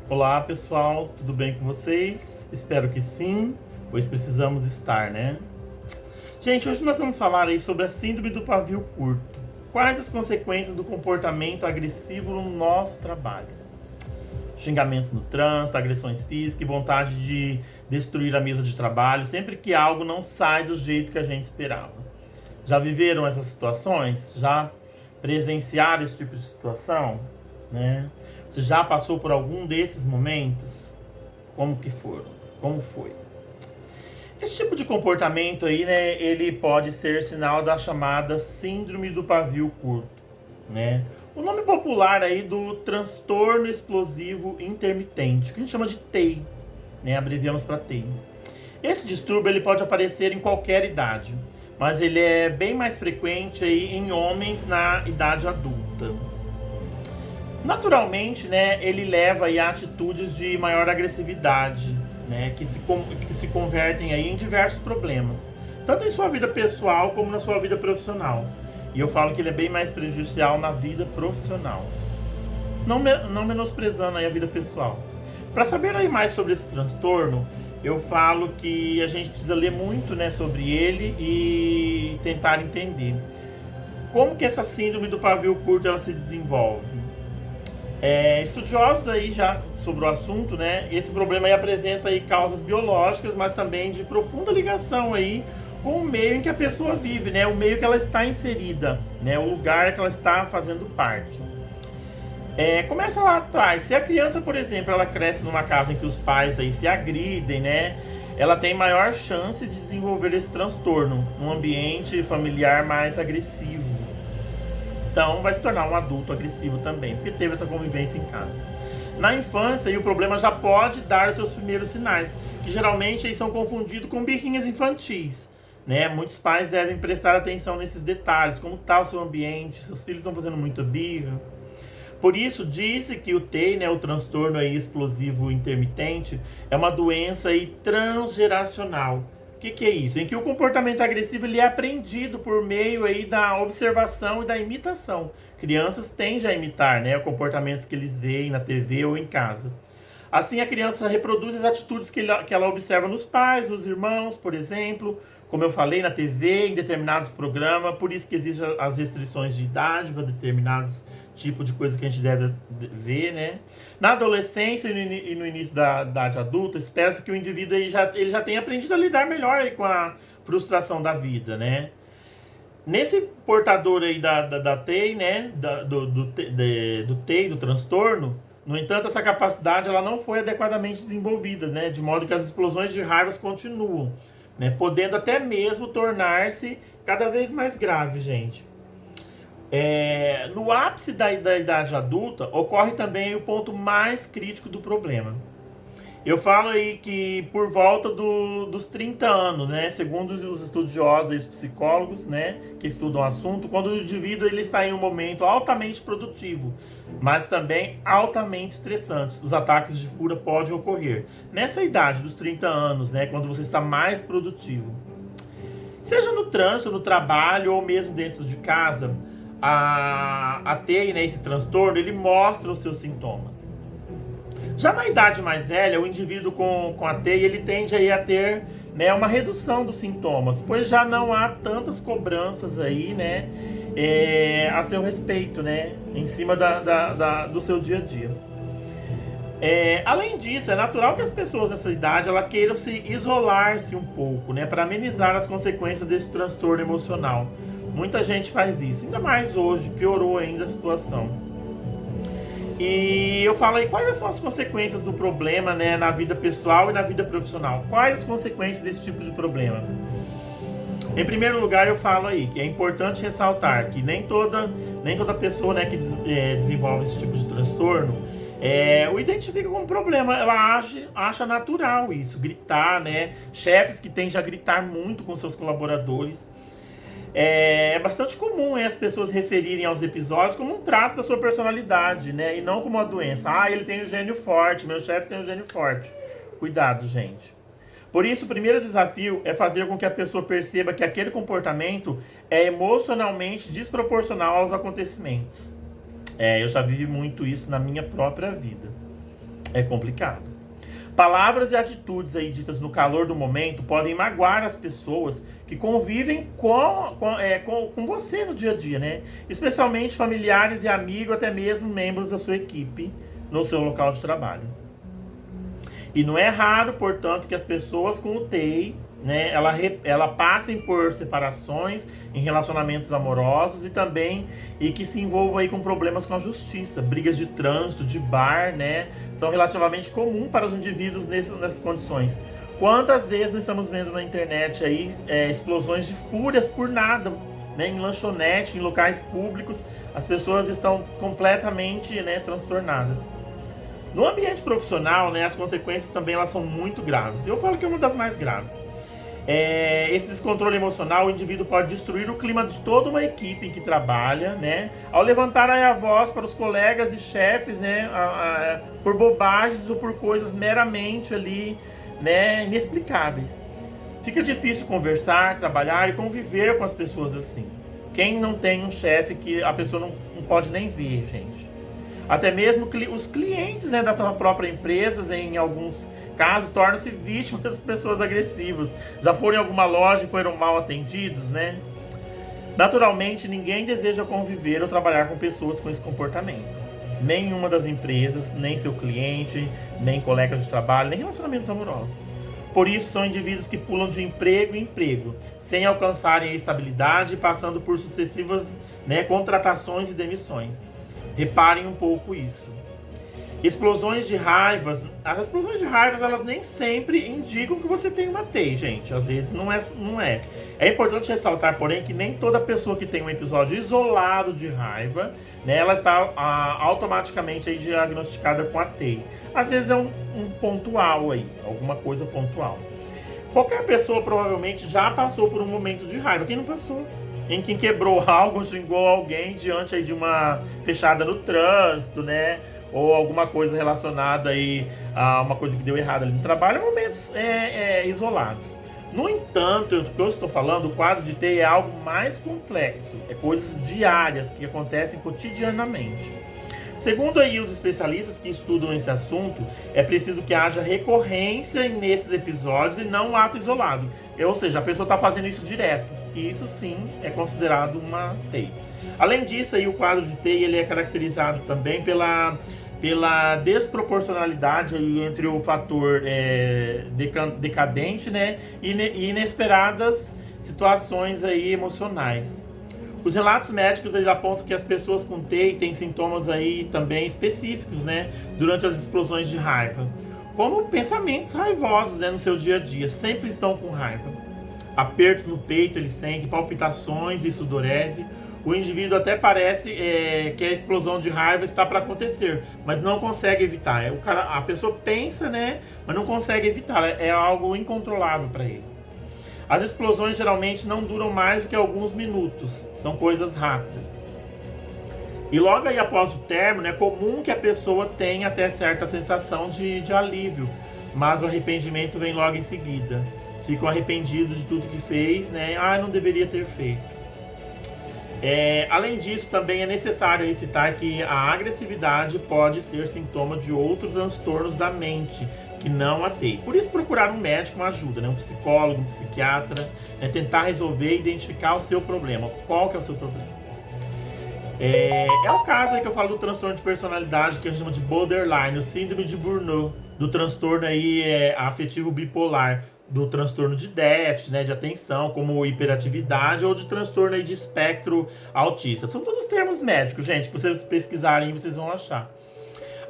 Olá pessoal, tudo bem com vocês? Espero que sim, pois precisamos estar, né? Gente, hoje nós vamos falar aí sobre a síndrome do pavio curto. Quais as consequências do comportamento agressivo no nosso trabalho? Xingamentos no trânsito, agressões físicas e vontade de destruir a mesa de trabalho sempre que algo não sai do jeito que a gente esperava. Já viveram essas situações? Já presenciaram esse tipo de situação? Né? Você já passou por algum desses momentos? Como que foram? Como foi? Esse tipo de comportamento aí, né, ele pode ser sinal da chamada síndrome do pavio curto, né? O nome popular aí do transtorno explosivo intermitente, que a gente chama de TEI, né? Abreviamos para TEI. Esse distúrbio ele pode aparecer em qualquer idade, mas ele é bem mais frequente aí em homens na idade adulta. Naturalmente, né, ele leva aí a atitudes de maior agressividade, né, que se convertem aí em diversos problemas, tanto em sua vida pessoal como na sua vida profissional. E eu falo que ele é bem mais prejudicial na vida profissional, não menosprezando aí a vida pessoal. Para saber aí mais sobre esse transtorno, eu falo que a gente precisa ler muito, né, sobre ele e tentar entender como que essa síndrome do pavio curto ela se desenvolve. Estudiosos aí já sobre o assunto, né? Esse problema aí apresenta aí causas biológicas, mas também de profunda ligação aí com o meio em que a pessoa vive, né? O meio que ela está inserida, né? O lugar que ela está fazendo parte. Começa lá atrás. Se a criança, por exemplo, ela cresce numa casa em que os pais aí se agridem, né? Ela tem maior chance de desenvolver esse transtorno num ambiente familiar mais agressivo. Então vai se tornar um adulto agressivo também, porque teve essa convivência em casa. Na infância, e o problema já pode dar os seus primeiros sinais, que geralmente aí são confundidos com birrinhas infantis. Né? Muitos pais devem prestar atenção nesses detalhes, como está o seu ambiente, seus filhos estão fazendo muita birra. Por isso, disse que o TEI, né, o transtorno aí explosivo intermitente, é uma doença aí transgeracional. O que é isso? Em que o comportamento agressivo ele é aprendido por meio aí da observação e da imitação. Crianças tendem a imitar, né, comportamentos que eles veem na TV ou em casa. Assim, a criança reproduz as atitudes que ela observa nos pais, nos irmãos, por exemplo, como eu falei, na TV, em determinados programas, por isso que existem as restrições de idade para determinados tipos de coisa que a gente deve ver, né? Na adolescência e no início da idade adulta, espera-se que o indivíduo ele já tenha aprendido a lidar melhor aí com a frustração da vida, né? Nesse portador aí da TEI, né, do TEI, do transtorno, no entanto, essa capacidade ela não foi adequadamente desenvolvida, né, de modo que as explosões de raivas continuam, né, podendo até mesmo tornar-se cada vez mais grave, gente. No ápice da idade adulta, ocorre também o ponto mais crítico do problema. Eu falo aí que por volta dos 30 anos, né, segundo os estudiosos e os psicólogos, né, que estudam o assunto, quando o indivíduo ele está em um momento altamente produtivo, mas também altamente estressante. Os ataques de fúria podem ocorrer nessa idade dos 30 anos, né, quando você está mais produtivo. Seja no trânsito, no trabalho ou mesmo dentro de casa, a TEI, né, esse transtorno, ele mostra os seus sintomas. Já na idade mais velha, o indivíduo com a TEI, ele tende aí a ter, né, uma redução dos sintomas, pois já não há tantas cobranças aí, né, a seu respeito, né, em cima do seu dia a dia. Além disso, é natural que as pessoas nessa idade ela queiram se isolar-se um pouco, né, para amenizar as consequências desse transtorno emocional. Muita gente faz isso, ainda mais hoje, piorou ainda a situação. E eu falo aí, quais são as consequências do problema, né, na vida pessoal e na vida profissional? Quais as consequências desse tipo de problema? Em primeiro lugar, eu falo aí que é importante ressaltar que nem toda pessoa, né, que desenvolve esse tipo de transtorno o identifica como problema. Ela acha natural isso, gritar, né? Chefes que tendem a gritar muito com seus colaboradores. É bastante comum as pessoas referirem aos episódios como um traço da sua personalidade, né? E não como uma doença. Ah, ele tem um gênio forte, meu chefe tem um gênio forte. Cuidado, gente. Por isso, o primeiro desafio é fazer com que a pessoa perceba que aquele comportamento é emocionalmente desproporcional aos acontecimentos. Eu já vivi muito isso na minha própria vida. É complicado. Palavras e atitudes aí ditas no calor do momento podem magoar as pessoas que convivem com você no dia a dia, né? Especialmente familiares e amigos, até mesmo membros da sua equipe no seu local de trabalho. E não é raro, portanto, que as pessoas com o TEI, né, ela passem por separações em relacionamentos amorosos e que se envolvam aí com problemas com a justiça, brigas de trânsito, de bar, né, são relativamente comuns para os indivíduos nessas condições. Quantas vezes nós estamos vendo na internet aí explosões de fúrias por nada, né, em lanchonete, em locais públicos, as pessoas estão completamente, né, transtornadas. No ambiente profissional, né, as consequências também elas são muito graves. Eu falo que é uma das mais graves. Esse descontrole emocional, o indivíduo pode destruir o clima de toda uma equipe em que trabalha, né? Ao levantar a voz para os colegas e chefes, né? Por bobagens ou por coisas meramente ali, né? Inexplicáveis. Fica difícil conversar, trabalhar e conviver com as pessoas assim. Quem não tem um chefe que a pessoa não pode nem ver, gente? Até mesmo os clientes, né, da sua própria empresa, em alguns casos, tornam-se vítimas dessas pessoas agressivas. Já foram em alguma loja e foram mal atendidos, né? Naturalmente, ninguém deseja conviver ou trabalhar com pessoas com esse comportamento. Nenhuma das empresas, nem seu cliente, nem colegas de trabalho, nem relacionamentos amorosos. Por isso, são indivíduos que pulam de emprego em emprego, sem alcançarem a estabilidade, passando por sucessivas, né, contratações e demissões. Reparem um pouco isso. Explosões de raivas. As explosões de raivas, elas nem sempre indicam que você tem uma TEI, gente. Às vezes não é. É importante ressaltar, porém, que nem toda pessoa que tem um episódio isolado de raiva, né, ela está automaticamente aí diagnosticada com a TEI. Às vezes é um pontual aí, alguma coisa pontual. Qualquer pessoa provavelmente já passou por um momento de raiva. Quem não passou? Em quem quebrou algo, xingou alguém diante aí de uma fechada no trânsito, né? Ou alguma coisa relacionada aí a uma coisa que deu errado ali no trabalho, momentos isolados. No entanto, o que eu estou falando, o quadro de TEI é algo mais complexo. É coisas diárias que acontecem cotidianamente. Segundo aí os especialistas que estudam esse assunto, é preciso que haja recorrência nesses episódios e não um ato isolado. Ou seja, a pessoa está fazendo isso direto. E isso sim é considerado uma TEI. Além disso, aí, o quadro de TEI ele é caracterizado também pela desproporcionalidade aí entre o fator decadente, né, e inesperadas situações aí emocionais. Os relatos médicos eles apontam que as pessoas com TEI têm sintomas aí também específicos, né, durante as explosões de raiva, como pensamentos raivosos, né, no seu dia a dia, sempre estão com raiva. Apertos no peito ele sente, palpitações e sudorese. O indivíduo até parece que a explosão de raiva está para acontecer, mas não consegue evitar. A pessoa pensa, né, mas não consegue evitar. É algo incontrolável para ele. As explosões geralmente não duram mais do que alguns minutos. São coisas rápidas. E logo aí após o término, é comum que a pessoa tenha até certa sensação de alívio, mas o arrependimento vem logo em seguida. Ficam arrependidos de tudo que fez, né? Não deveria ter feito. Além disso, também é necessário recitar que a agressividade pode ser sintoma de outros transtornos da mente, que não a TEI. Por isso, procurar um médico uma ajuda, né? Um psicólogo, um psiquiatra, né? Tentar resolver e identificar o seu problema. Qual que é o seu problema? É o caso aí que eu falo do transtorno de personalidade, que a gente chama de borderline, o síndrome de Burnout, do transtorno aí afetivo bipolar, do transtorno de déficit, né, de atenção, como hiperatividade, ou de transtorno aí de espectro autista. São todos termos médicos, gente, que vocês pesquisarem vocês vão achar.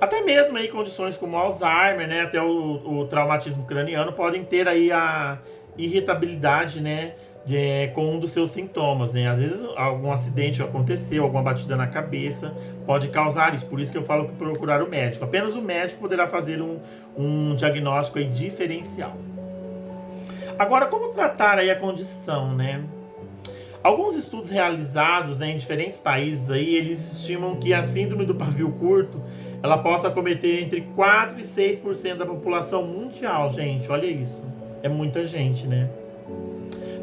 Até mesmo aí condições como Alzheimer, né, até o traumatismo craniano podem ter aí a irritabilidade, né, com um dos seus sintomas, né? Às vezes algum acidente aconteceu, alguma batida na cabeça pode causar isso. Por isso que eu falo que procurar o médico. Apenas o médico poderá fazer um diagnóstico aí diferencial. Agora, como tratar aí a condição, né? Alguns estudos realizados, né, em diferentes países aí, eles estimam que a síndrome do pavio curto, ela possa acometer entre 4 e 6% da população mundial, gente. Olha isso. É muita gente, né?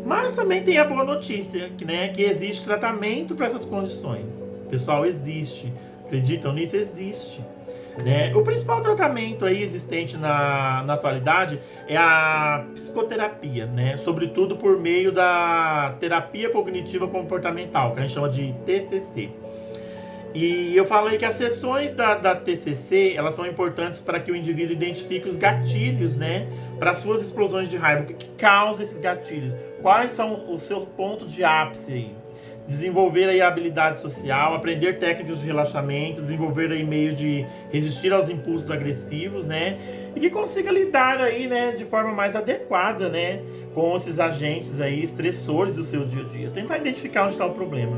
Mas também tem a boa notícia, que existe tratamento para essas condições. Pessoal, existe. Acreditam nisso? Existe. né? O principal tratamento aí existente na atualidade é a psicoterapia, né? Sobretudo por meio da terapia cognitiva comportamental, que a gente chama de TCC. E eu falei que as sessões da TCC, elas são importantes para que o indivíduo identifique os gatilhos, né? Para suas explosões de raiva. O que causa esses gatilhos? Quais são os seus pontos de ápice aí? Desenvolver aí a habilidade social, aprender técnicas de relaxamento, desenvolver aí meio de resistir aos impulsos agressivos, né? E que consiga lidar aí, né, de forma mais adequada, né, com esses agentes aí estressores do seu dia a dia. Tentar identificar onde está o problema.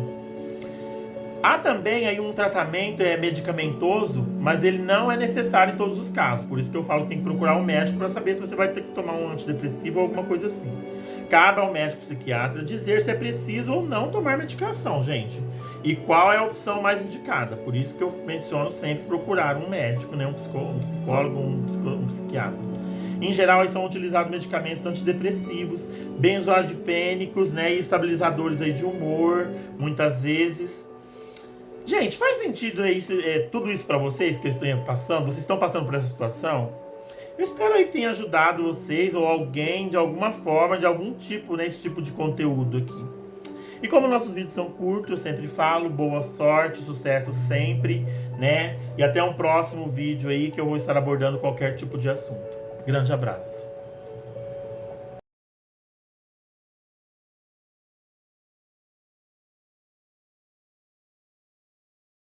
Há também aí um tratamento medicamentoso, mas ele não é necessário em todos os casos. Por isso que eu falo que tem que procurar um médico para saber se você vai ter que tomar um antidepressivo ou alguma coisa assim. Cabe ao médico psiquiatra dizer se é preciso ou não tomar medicação, gente. E qual é a opção mais indicada. Por isso que eu menciono sempre procurar um médico, né? Um psicólogo, um psiquiatra. Em geral, aí são utilizados medicamentos antidepressivos, benzodiazepínicos, né? E estabilizadores aí de humor, muitas vezes. Gente, faz sentido tudo isso pra vocês que eu estou passando? Vocês estão passando por essa situação? Eu espero aí que tenha ajudado vocês ou alguém de alguma forma, de algum tipo, nesse tipo de conteúdo aqui. E como nossos vídeos são curtos, eu sempre falo, boa sorte, sucesso sempre, né? E até um próximo vídeo aí que eu vou estar abordando qualquer tipo de assunto. Grande abraço.